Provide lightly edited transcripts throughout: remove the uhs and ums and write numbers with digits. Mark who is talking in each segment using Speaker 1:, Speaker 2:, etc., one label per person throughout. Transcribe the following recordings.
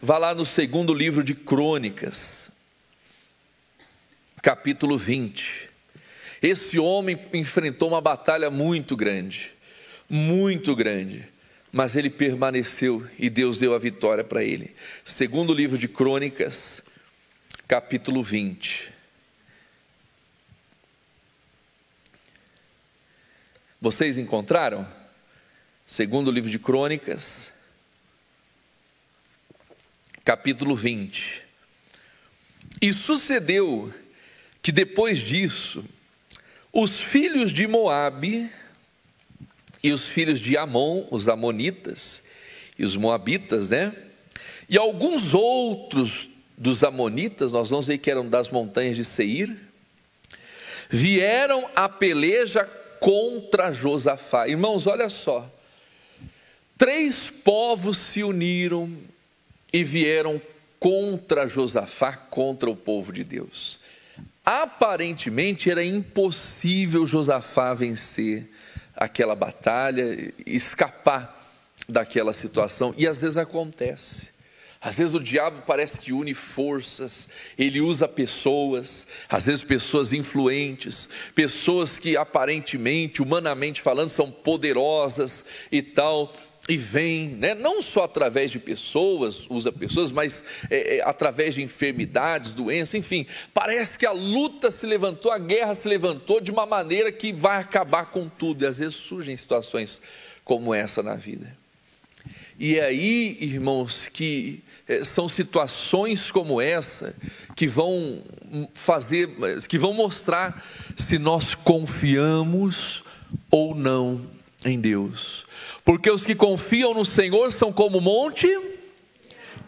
Speaker 1: vá lá no segundo livro de Crônicas, capítulo 20. Esse homem enfrentou uma batalha muito grande, mas ele permaneceu e Deus deu a vitória para ele. Segundo livro de Crônicas, capítulo 20. Vocês encontraram? Segundo livro de Crônicas, capítulo 20. E sucedeu que depois disso, os filhos de Moabe e os filhos de Amon, os amonitas e os moabitas, e alguns outros dos amonitas, nós vamos ver que eram das montanhas de Seir, vieram a peleja contra Josafá. Irmãos, olha só, 3 povos se uniram e vieram contra Josafá, contra o povo de Deus. Aparentemente era impossível Josafá vencer aquela batalha, escapar daquela situação, e às vezes acontece. Às vezes o diabo parece que une forças, ele usa pessoas, às vezes pessoas influentes, pessoas que aparentemente, humanamente falando, são poderosas e tal, e vem, não só através de pessoas, usa pessoas, mas através de enfermidades, doenças, enfim, parece que a luta se levantou, a guerra se levantou de uma maneira que vai acabar com tudo, e às vezes surgem situações como essa na vida. E é aí, irmãos, que são situações como essa que vão mostrar se nós confiamos ou não em Deus. Porque os que confiam no Senhor são como monte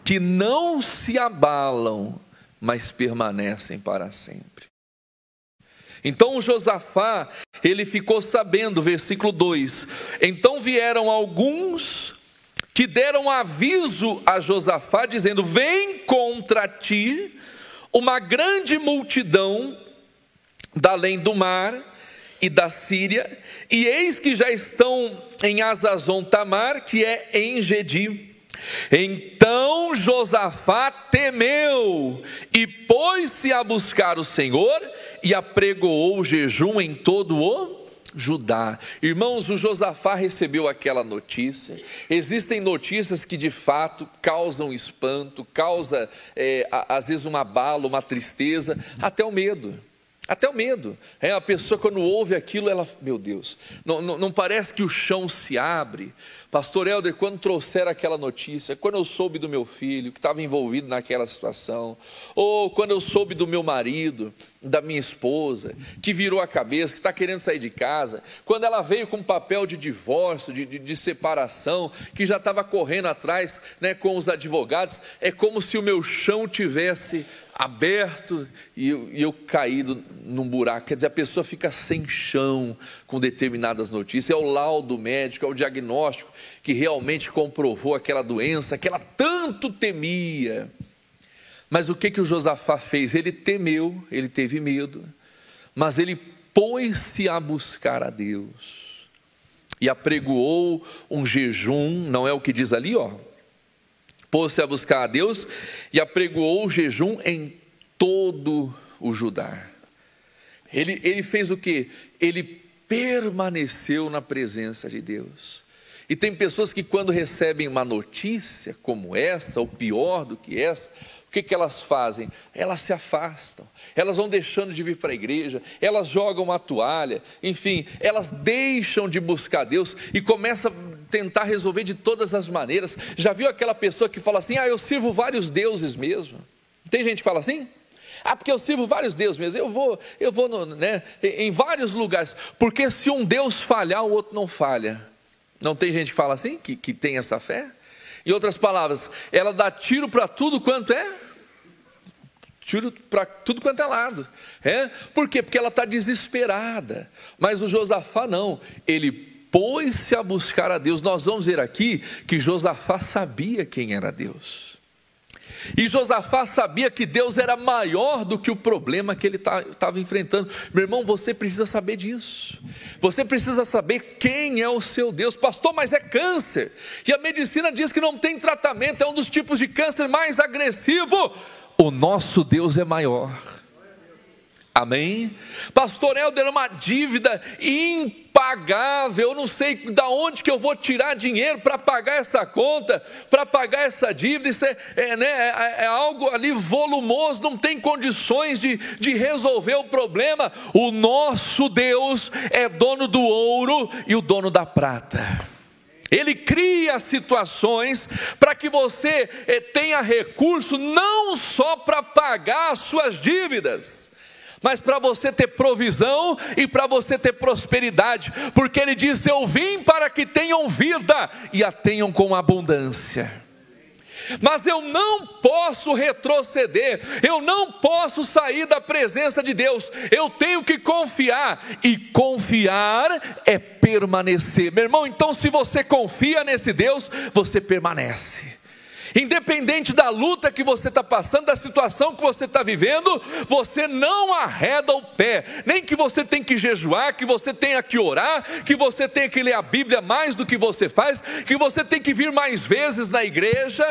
Speaker 1: que não se abalam, mas permanecem para sempre. Então Josafá, ele ficou sabendo, versículo 2: então vieram alguns que deram aviso a Josafá, dizendo: vem contra ti uma grande multidão da além do mar e da Síria, e eis que já estão em Hazazon Tamar, que é em Gedi. Então Josafá temeu e pôs-se a buscar o Senhor e apregoou o jejum em todo o Judá. Irmãos, o Josafá recebeu aquela notícia. Existem notícias que de fato causam espanto, causa às vezes um abalo, uma tristeza, até o medo. Até o medo. A pessoa, quando ouve aquilo, ela, meu Deus, não parece que o chão se abre? Pastor Helder, quando trouxeram aquela notícia, quando eu soube do meu filho que estava envolvido naquela situação, ou quando eu soube do meu marido, da minha esposa, que virou a cabeça, que está querendo sair de casa, quando ela veio com papel de divórcio, de separação, que já estava correndo atrás, com os advogados, é como se o meu chão tivesse aberto e eu caído num buraco. Quer dizer, a pessoa fica sem chão com determinadas notícias. É o laudo médico, é o diagnóstico que realmente comprovou aquela doença que ela tanto temia. Mas o que o Josafá fez? Ele temeu, ele teve medo, mas ele pôs-se a buscar a Deus e apregoou um jejum. Não é o que diz ali, pôs-se a buscar a Deus e apregoou o jejum em todo o Judá. Ele fez o quê? Ele permaneceu na presença de Deus. E tem pessoas que, quando recebem uma notícia como essa, ou pior do que essa, o que elas fazem? Elas se afastam, elas vão deixando de vir para a igreja, elas jogam a toalha, enfim, elas deixam de buscar Deus e começam a tentar resolver de todas as maneiras. Já viu aquela pessoa que fala assim: eu sirvo vários deuses mesmo? Tem gente que fala assim? Porque eu sirvo vários deuses mesmo, eu vou em vários lugares, porque se um Deus falhar, o outro não falha. Não tem gente que fala assim, que tem essa fé? Em outras palavras, ela dá tiro para tudo quanto é? Tiro para tudo quanto é lado. Por quê? Porque ela está desesperada. Mas o Josafá não, ele pôs-se a buscar a Deus. Nós vamos ver aqui que Josafá sabia quem era Deus. E Josafá sabia que Deus era maior do que o problema que ele estava enfrentando. Meu irmão, você precisa saber disso. Você precisa saber quem é o seu Deus. Pastor, mas é câncer. E a medicina diz que não tem tratamento, é um dos tipos de câncer mais agressivo. O nosso Deus é maior. Amém? Pastor Helder, uma dívida impagável, eu não sei de onde que eu vou tirar dinheiro para pagar essa conta, para pagar essa dívida, isso é algo ali volumoso, não tem condições de resolver o problema. O nosso Deus é dono do ouro e o dono da prata. Ele cria situações para que você tenha recurso não só para pagar as suas dívidas, mas para você ter provisão e para você ter prosperidade, porque ele diz: eu vim para que tenham vida e a tenham com abundância. Mas eu não posso retroceder, eu não posso sair da presença de Deus, eu tenho que confiar, e confiar é permanecer. Meu irmão, então se você confia nesse Deus, você permanece. Independente da luta que você está passando, da situação que você está vivendo, você não arreda o pé, nem que você tenha que jejuar, que você tenha que orar, que você tenha que ler a Bíblia mais do que você faz, que você tem que vir mais vezes na igreja,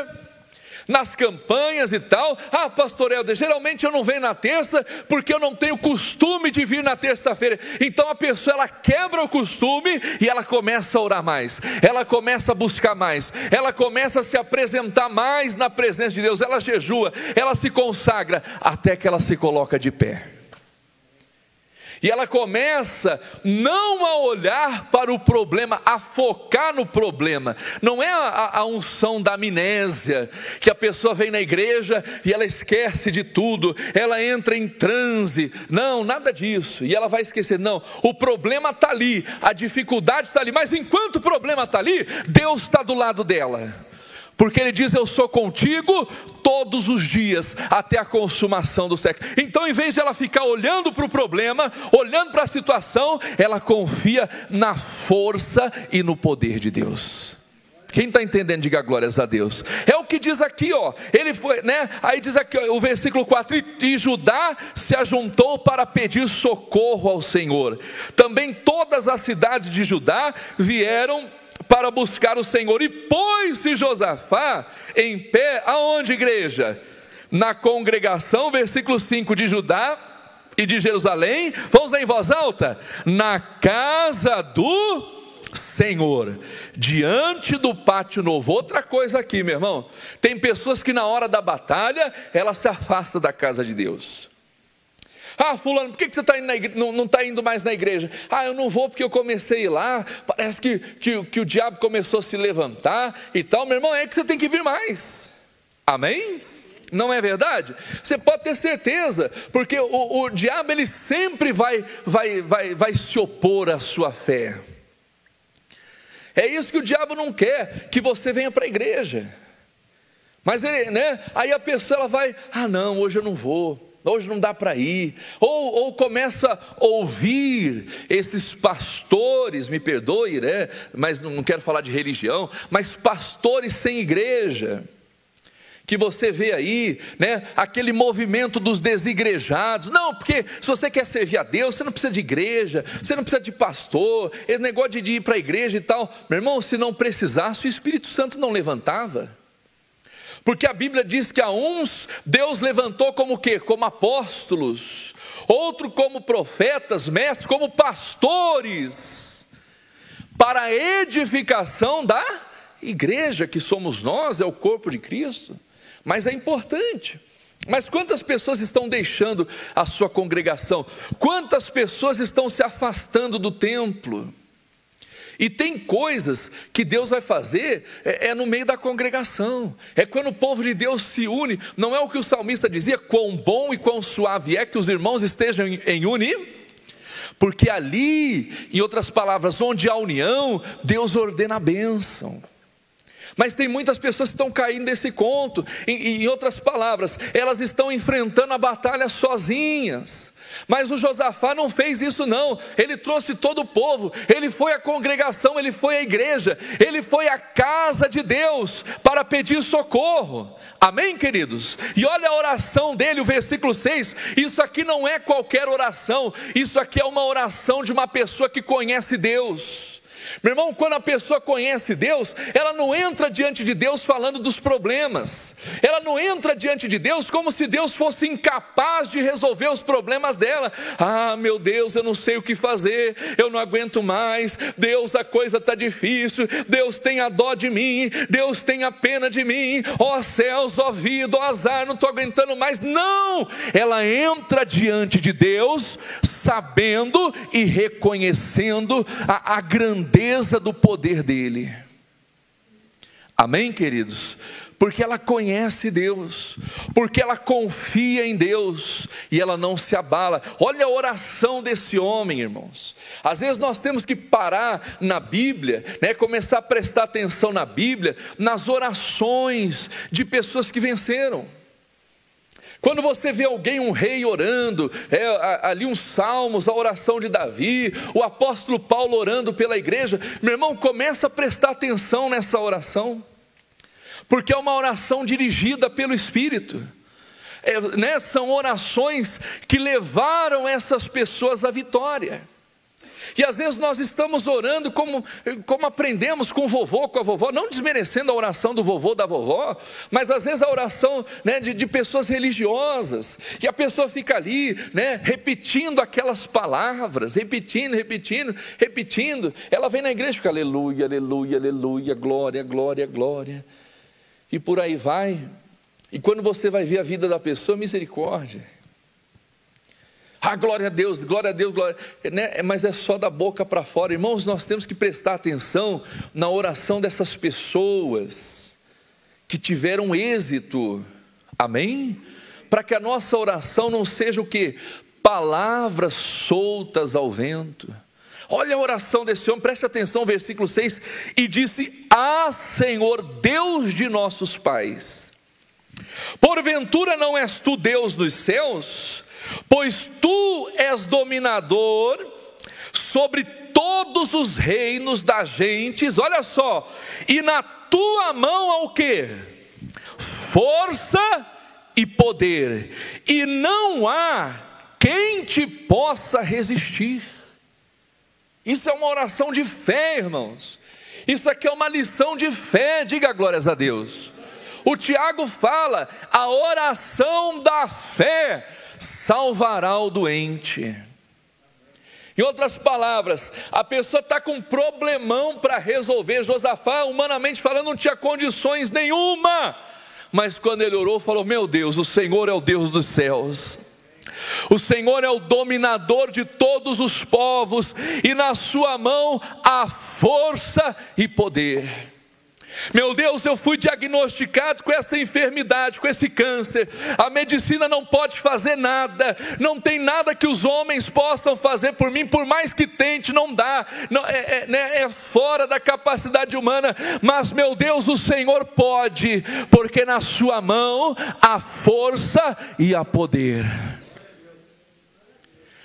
Speaker 1: nas campanhas e tal. Ah, pastor Helder, geralmente eu não venho na terça, porque eu não tenho costume de vir na terça-feira. Então a pessoa, ela quebra o costume e ela começa a orar mais, ela começa a buscar mais, ela começa a se apresentar mais na presença de Deus, ela jejua, ela se consagra, até que ela se coloca de pé. E ela começa não a olhar para o problema, a focar no problema. Não é a unção da amnésia, que a pessoa vem na igreja e ela esquece de tudo, ela entra em transe. Não, nada disso. E ela vai esquecer. Não, o problema está ali, a dificuldade está ali. Mas enquanto o problema está ali, Deus está do lado dela. Porque ele diz: eu sou contigo todos os dias, até a consumação do século. Então, em vez de ela ficar olhando para o problema, olhando para a situação, ela confia na força e no poder de Deus. Quem está entendendo, diga glórias a Deus. É o que diz aqui, ó. Ele foi, né? Aí diz aqui, ó, o versículo 4: e Judá se ajuntou para pedir socorro ao Senhor. Também todas as cidades de Judá vieram para buscar o Senhor. E pôs-se Josafá em pé, aonde, igreja? Na congregação, versículo 5, de Judá e de Jerusalém. Vamos ler em voz alta: na casa do Senhor, diante do pátio novo. Outra coisa aqui, meu irmão, tem pessoas que na hora da batalha, ela se afasta da casa de Deus. Ah, fulano, por que você tá indo não está indo mais na igreja? Ah, eu não vou porque eu comecei a ir lá, parece que o diabo começou a se levantar e tal. Meu irmão, é que você tem que vir mais. Amém? Não é verdade? Você pode ter certeza, porque o diabo, ele sempre vai se opor à sua fé. É isso que o diabo não quer, que você venha para a igreja. Mas ele, né? Aí a pessoa, ela vai: ah não, hoje eu não vou, hoje não dá para ir, ou começa a ouvir esses pastores, me perdoe, né? Mas não quero falar de religião, mas pastores sem igreja, que você vê aí, né? Aquele movimento dos desigrejados. Não, porque se você quer servir a Deus, você não precisa de igreja, você não precisa de pastor, esse negócio de ir para a igreja e tal. Meu irmão, se não precisasse, o Espírito Santo não levantava. Porque a Bíblia diz que a uns Deus levantou como o quê? Como apóstolos, outro como profetas, mestres, como pastores, para a edificação da igreja, que somos nós, é o corpo de Cristo. Mas é importante. Mas quantas pessoas estão deixando a sua congregação? Quantas pessoas estão se afastando do templo? E tem coisas que Deus vai fazer no meio da congregação, é quando o povo de Deus se une. Não é o que o salmista dizia: quão bom e quão suave é que os irmãos estejam em união? Porque ali, em outras palavras, onde há união, Deus ordena a bênção. Mas tem muitas pessoas que estão caindo nesse conto. Em outras palavras, elas estão enfrentando a batalha sozinhas. Mas o Josafá não fez isso não. Ele trouxe todo o povo. Ele foi à congregação, ele foi à igreja, ele foi à casa de Deus para pedir socorro. Amém, queridos? E olha a oração dele, o versículo 6. Isso aqui não é qualquer oração. Isso aqui é uma oração de uma pessoa que conhece Deus. Meu irmão, quando a pessoa conhece Deus, ela não entra diante de Deus falando dos problemas, ela não entra diante de Deus como se Deus fosse incapaz de resolver os problemas dela. Ah, meu Deus, eu não sei o que fazer, eu não aguento mais, Deus, a coisa está difícil, Deus tenha dó de mim, Deus tenha pena de mim, ó céus, ó vida, ó azar, não estou aguentando mais. Não, ela entra diante de Deus sabendo e reconhecendo a grandeza do poder dele. Amém, queridos? Porque ela conhece Deus, porque ela confia em Deus e ela não se abala. Olha a oração desse homem, irmãos. Às vezes nós temos que parar na Bíblia, começar a prestar atenção na Bíblia, nas orações de pessoas que venceram. Quando você vê alguém, um rei orando, ali uns salmos, a oração de Davi, o apóstolo Paulo orando pela igreja, meu irmão, começa a prestar atenção nessa oração, porque é uma oração dirigida pelo Espírito, são orações que levaram essas pessoas à vitória. E às vezes nós estamos orando como aprendemos com o vovô, com a vovó, não desmerecendo a oração do vovô, da vovó, mas às vezes a oração de pessoas religiosas, e a pessoa fica ali repetindo aquelas palavras, repetindo, ela vem na igreja e fica aleluia, aleluia, aleluia, glória, glória, glória, e por aí vai, e quando você vai ver a vida da pessoa, misericórdia, glória a Deus, glória a Deus, glória, mas é só da boca para fora. Irmãos, nós temos que prestar atenção na oração dessas pessoas que tiveram êxito, amém? Para que a nossa oração não seja o quê? Palavras soltas ao vento. Olha a oração desse homem, preste atenção, versículo 6, e disse: Senhor, Deus de nossos pais, porventura não és tu Deus dos céus? Pois tu és dominador sobre todos os reinos das gentes, olha só, e na tua mão há o quê? Força e poder, e não há quem te possa resistir. Isso é uma oração de fé, irmãos. Isso aqui é uma lição de fé, diga glórias a Deus. O Tiago fala, a oração da fé salvará o doente. Em outras palavras, a pessoa está com um problemão para resolver. Josafá, humanamente falando, não tinha condições nenhuma, mas quando ele orou, falou: meu Deus, o Senhor é o Deus dos céus, o Senhor é o dominador de todos os povos, e na sua mão há força e poder. Meu Deus, eu fui diagnosticado com essa enfermidade, com esse câncer, a medicina não pode fazer nada, não tem nada que os homens possam fazer por mim, por mais que tente, não dá, é fora da capacidade humana, mas meu Deus, o Senhor pode, porque na sua mão há força e há poder.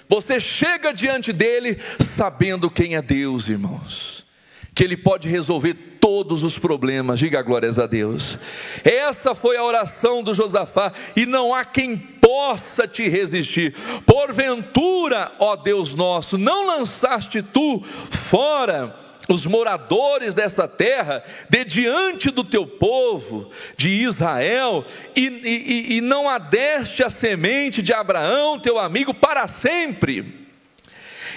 Speaker 1: Você chega diante dele sabendo quem é Deus, irmãos, que ele pode resolver todos os problemas, diga glórias a Deus. Essa foi a oração do Josafá, e não há quem possa te resistir. Porventura, ó Deus nosso, não lançaste tu fora os moradores dessa terra de diante do teu povo de Israel, e não adeste a semente de Abraão teu amigo para sempre,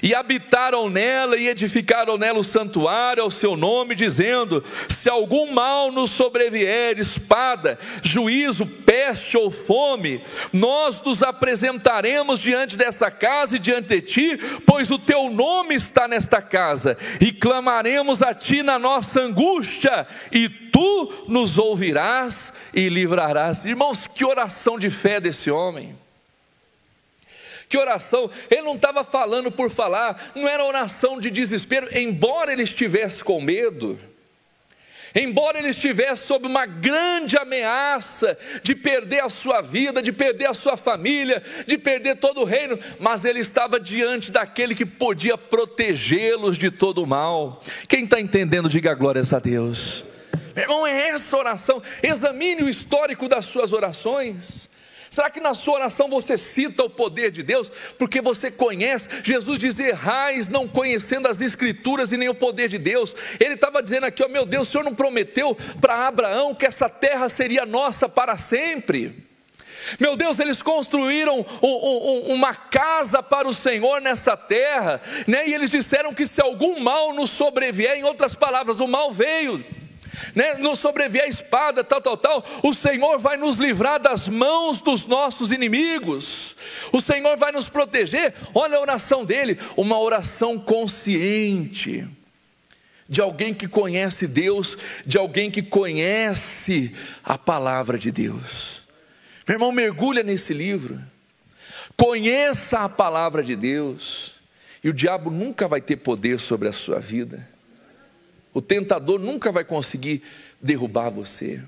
Speaker 1: e habitaram nela e edificaram nela o santuário ao seu nome, dizendo: se algum mal nos sobrevier, espada, juízo, peste ou fome, nós nos apresentaremos diante dessa casa e diante de ti, pois o teu nome está nesta casa, e clamaremos a ti na nossa angústia, e tu nos ouvirás e livrarás. Irmãos, que oração de fé desse homem! Que oração, ele não estava falando por falar, não era oração de desespero, embora ele estivesse com medo, embora ele estivesse sob uma grande ameaça de perder a sua vida, de perder a sua família, de perder todo o reino, mas ele estava diante daquele que podia protegê-los de todo o mal. Quem está entendendo, diga glórias a Deus. Meu irmão, é essa oração. Examine o histórico das suas orações. Será que na sua oração você cita o poder de Deus? Porque você conhece. Jesus diz: errais não conhecendo as escrituras e nem o poder de Deus. Ele estava dizendo aqui, ó, meu Deus, o Senhor não prometeu para Abraão que essa terra seria nossa para sempre? Meu Deus, eles construíram uma casa para o Senhor nessa terra, né? E eles disseram que se algum mal nos sobrevier, em outras palavras, o mal veio, né? Nos sobrevier a espada, tal, o Senhor vai nos livrar das mãos dos nossos inimigos, o Senhor vai nos proteger. Olha a oração dele, uma oração consciente, de alguém que conhece Deus, de alguém que conhece a palavra de Deus. Meu irmão, mergulha nesse livro, conheça a palavra de Deus, e o diabo nunca vai ter poder sobre a sua vida. O tentador nunca vai conseguir derrubar você.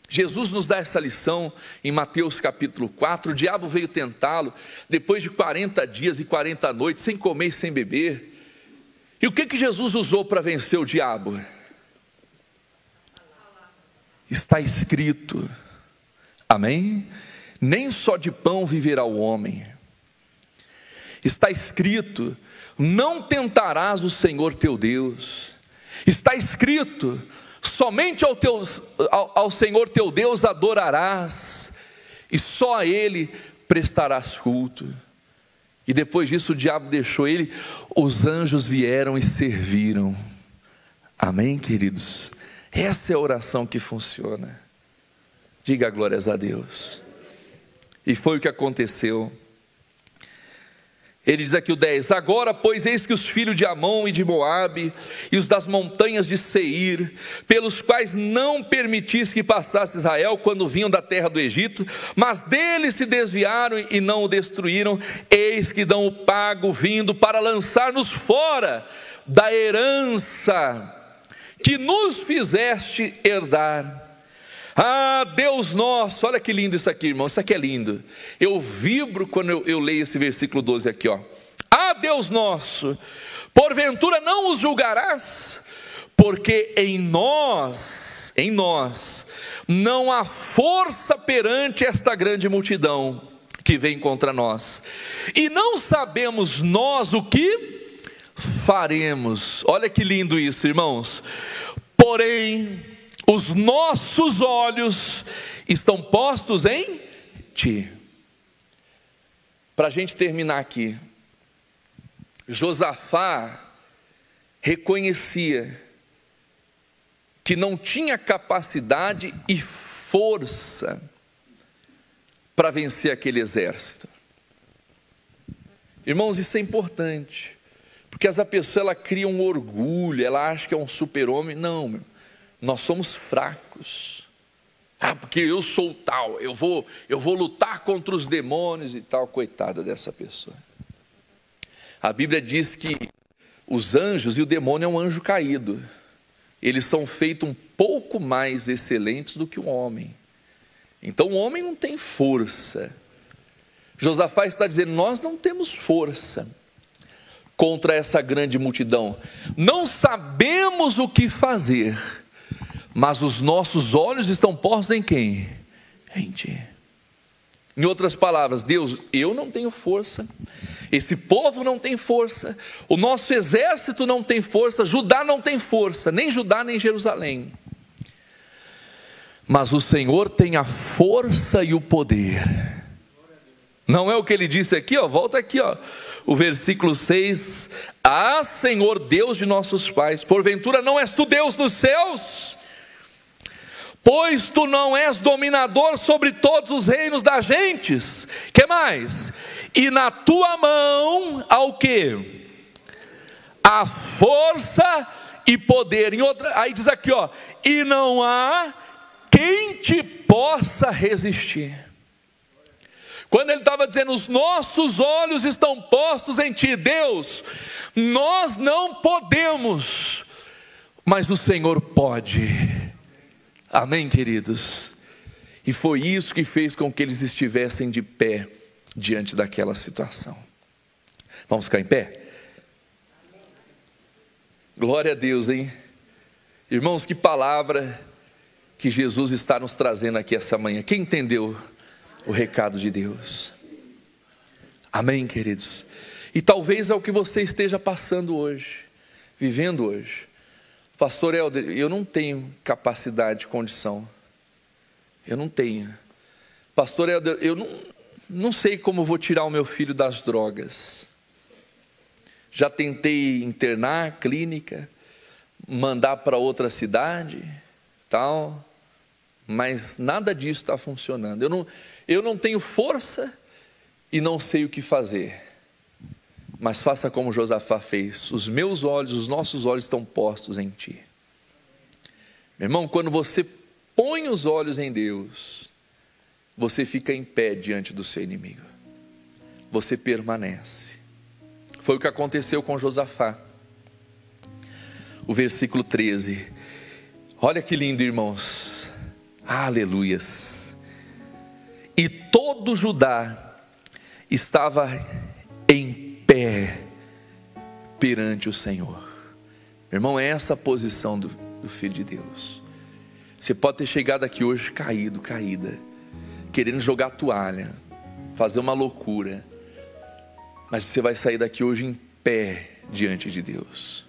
Speaker 1: Jesus nos dá essa lição em Mateus capítulo 4, o diabo veio tentá-lo, depois de 40 dias e 40 noites, sem comer e sem beber. E o que Jesus usou para vencer o diabo? Está escrito, amém? Nem só de pão viverá o homem. Está escrito, não tentarás o Senhor teu Deus. Está escrito, somente ao Senhor teu Deus adorarás, e só a Ele prestarás culto. E depois disso o diabo deixou ele, os anjos vieram e serviram. Amém, queridos? Essa é a oração que funciona. Diga glórias a Deus. E foi o que aconteceu. Ele diz aqui o 10, agora pois eis que os filhos de Amon e de Moabe, e os das montanhas de Seir, pelos quais não permitisse que passasse Israel quando vinham da terra do Egito, mas deles se desviaram e não o destruíram, eis que dão o pago vindo para lançar-nos fora da herança que nos fizeste herdar. Ah, Deus nosso, olha que lindo isso aqui, irmão, isso aqui é lindo. Eu vibro quando eu leio esse versículo 12 aqui, ó. Ah, Deus nosso, porventura não os julgarás? Porque em nós, não há força perante esta grande multidão que vem contra nós. E não sabemos nós o que faremos. Olha que lindo isso, irmãos. Porém, os nossos olhos estão postos em ti. Para a gente terminar aqui, Josafá reconhecia que não tinha capacidade e força para vencer aquele exército. Irmãos, isso é importante, porque essa pessoa ela cria um orgulho, ela acha que é um super-homem. Não, meu. Nós somos fracos. Ah, porque eu sou tal, eu vou lutar contra os demônios e tal. Coitada dessa pessoa. A Bíblia diz que os anjos, e o demônio é um anjo caído, eles são feitos um pouco mais excelentes do que o homem. Então o homem não tem força. Josafá está dizendo, nós não temos força contra essa grande multidão. Não sabemos o que fazer, mas os nossos olhos estão postos em quem? Em ti. Em outras palavras, Deus, eu não tenho força, esse povo não tem força, o nosso exército não tem força, Judá não tem força, nem Judá nem Jerusalém. Mas o Senhor tem a força e o poder. Não é o que ele disse aqui, ó, volta aqui, ó, o versículo 6, ah, Senhor Deus de nossos pais, porventura não és tu Deus nos céus? Pois tu não és dominador sobre todos os reinos das gentes. Que mais? E na tua mão há o quê? A força e poder. Aí diz aqui, ó, e não há quem te possa resistir. Quando ele estava dizendo, os nossos olhos estão postos em ti, Deus, nós não podemos mas o Senhor pode. Amém, queridos? E foi isso que fez com que eles estivessem de pé diante daquela situação. Vamos ficar em pé? Glória a Deus, hein? Irmãos, que palavra que Jesus está nos trazendo aqui essa manhã. Quem entendeu o recado de Deus? Amém, queridos? E talvez é o que você esteja passando hoje, vivendo hoje. Pastor Helder, eu não tenho capacidade, condição. Eu não tenho. Pastor Helder, eu não sei como vou tirar o meu filho das drogas. Já tentei internar, clínica, mandar para outra cidade, tal, mas nada disso está funcionando. Eu não tenho força e não sei o que fazer. Mas faça como Josafá fez. Os meus olhos, os nossos olhos estão postos em ti. Meu irmão, quando você põe os olhos em Deus, você fica em pé diante do seu inimigo. Você permanece. Foi o que aconteceu com Josafá. O versículo 13. Olha que lindo, irmãos. Aleluias. E todo Judá estava em pé perante o Senhor. Meu irmão, é essa a posição do Filho de Deus. Você pode ter chegado aqui hoje caído, caída, querendo jogar a toalha, fazer uma loucura, mas você vai sair daqui hoje em pé diante de Deus,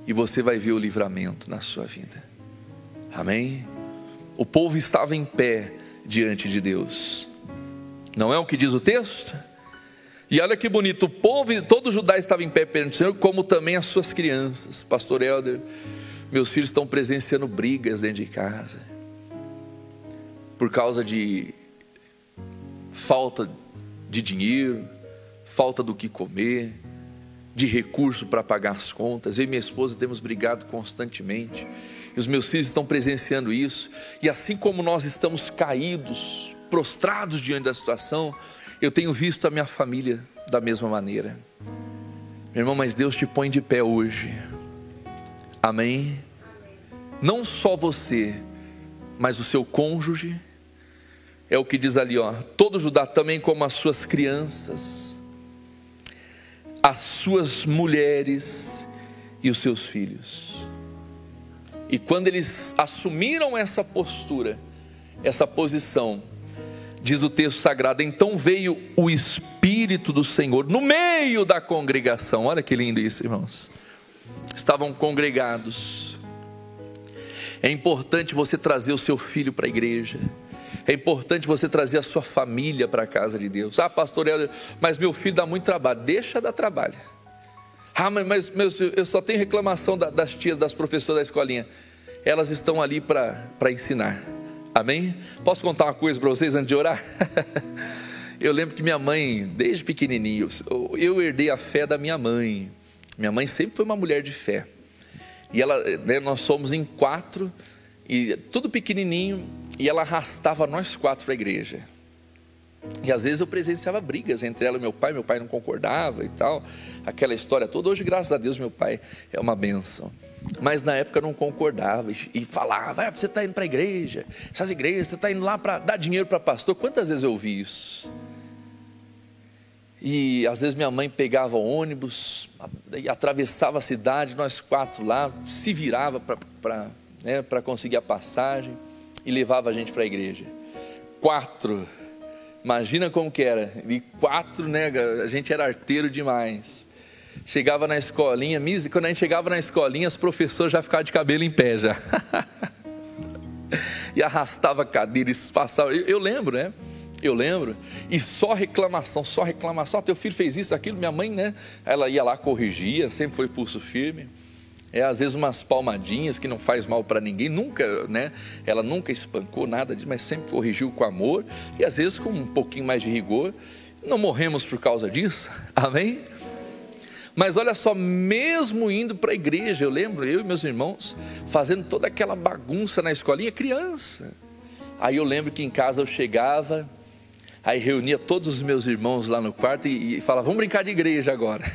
Speaker 1: e você vai ver o livramento na sua vida. Amém? O povo estava em pé diante de Deus, não é o que diz o texto? E olha que bonito, o povo, todo Judá estava em pé perante o Senhor, como também as suas crianças. Pastor Helder, meus filhos estão presenciando brigas dentro de casa, por causa de falta de dinheiro, falta do que comer, de recurso para pagar as contas. Eu e minha esposa temos brigado constantemente, e os meus filhos estão presenciando isso, e assim como nós estamos caídos, prostrados diante da situação, eu tenho visto a minha família da mesma maneira. Meu irmão, mas Deus te põe de pé hoje. Amém? Não só você, mas o seu cônjuge. É o que diz ali, ó. Todo Judá também, como as suas crianças, as suas mulheres e os seus filhos. E quando eles assumiram essa postura, essa posição, diz o texto sagrado, então veio o Espírito do Senhor no meio da congregação. Olha que lindo isso, irmãos. Estavam congregados. É importante você trazer o seu filho para a igreja. É importante você trazer a sua família para a casa de Deus. Ah, pastor, mas meu filho dá muito trabalho. Deixa dar trabalho. Ah, mas eu só tenho reclamação das tias, das professoras da escolinha. Elas estão ali para ensinar. Amém? Posso contar uma coisa para vocês antes de orar? Eu lembro que minha mãe, desde pequenininho, eu herdei a fé da minha mãe. Minha mãe sempre foi uma mulher de fé. E ela, né, nós somos em 4, e tudo pequenininho, e ela arrastava nós 4 para a igreja. E às vezes eu presenciava brigas entre ela e meu pai não concordava e tal, aquela história toda. Hoje, graças a Deus, meu pai é uma bênção. Mas na época eu não concordava e falava, você está indo para a igreja, essas igrejas, você está indo lá para dar dinheiro para pastor. Quantas vezes eu ouvi isso? E às vezes minha mãe pegava o ônibus e atravessava a cidade, nós 4 lá, se virava para conseguir a passagem e levava a gente para a igreja. 4, imagina como que era, e 4, né, a gente era arteiro demais. Chegava na escolinha, quando a gente chegava na escolinha, as professoras já ficavam de cabelo em pé já. E arrastava a cadeira, passavam. Eu lembro, né? Eu lembro. E só reclamação. Teu filho fez isso, aquilo. Minha mãe, né? Ela ia lá, corrigia, sempre foi pulso firme. Às vezes umas palmadinhas que não faz mal para ninguém. Nunca, né? Ela nunca espancou nada disso, mas sempre corrigiu com amor. E às vezes com um pouquinho mais de rigor. Não morremos por causa disso. Amém? Mas olha só, mesmo indo para a igreja, eu lembro, eu e meus irmãos, fazendo toda aquela bagunça na escolinha, criança. Aí eu lembro que em casa eu chegava, aí reunia todos os meus irmãos lá no quarto e falava, vamos brincar de igreja agora.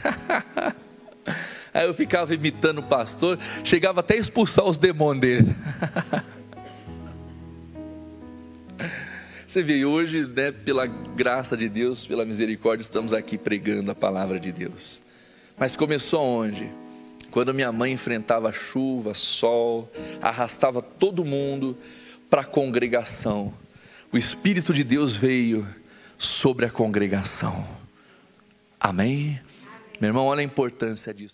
Speaker 1: Aí eu ficava imitando o pastor, chegava até a expulsar os demônios dele. Você vê, hoje, né, pela graça de Deus, pela misericórdia, estamos aqui pregando a palavra de Deus. Mas começou onde? Quando minha mãe enfrentava chuva, sol, arrastava todo mundo para a congregação. O Espírito de Deus veio sobre a congregação. Amém? Meu irmão, olha a importância disso.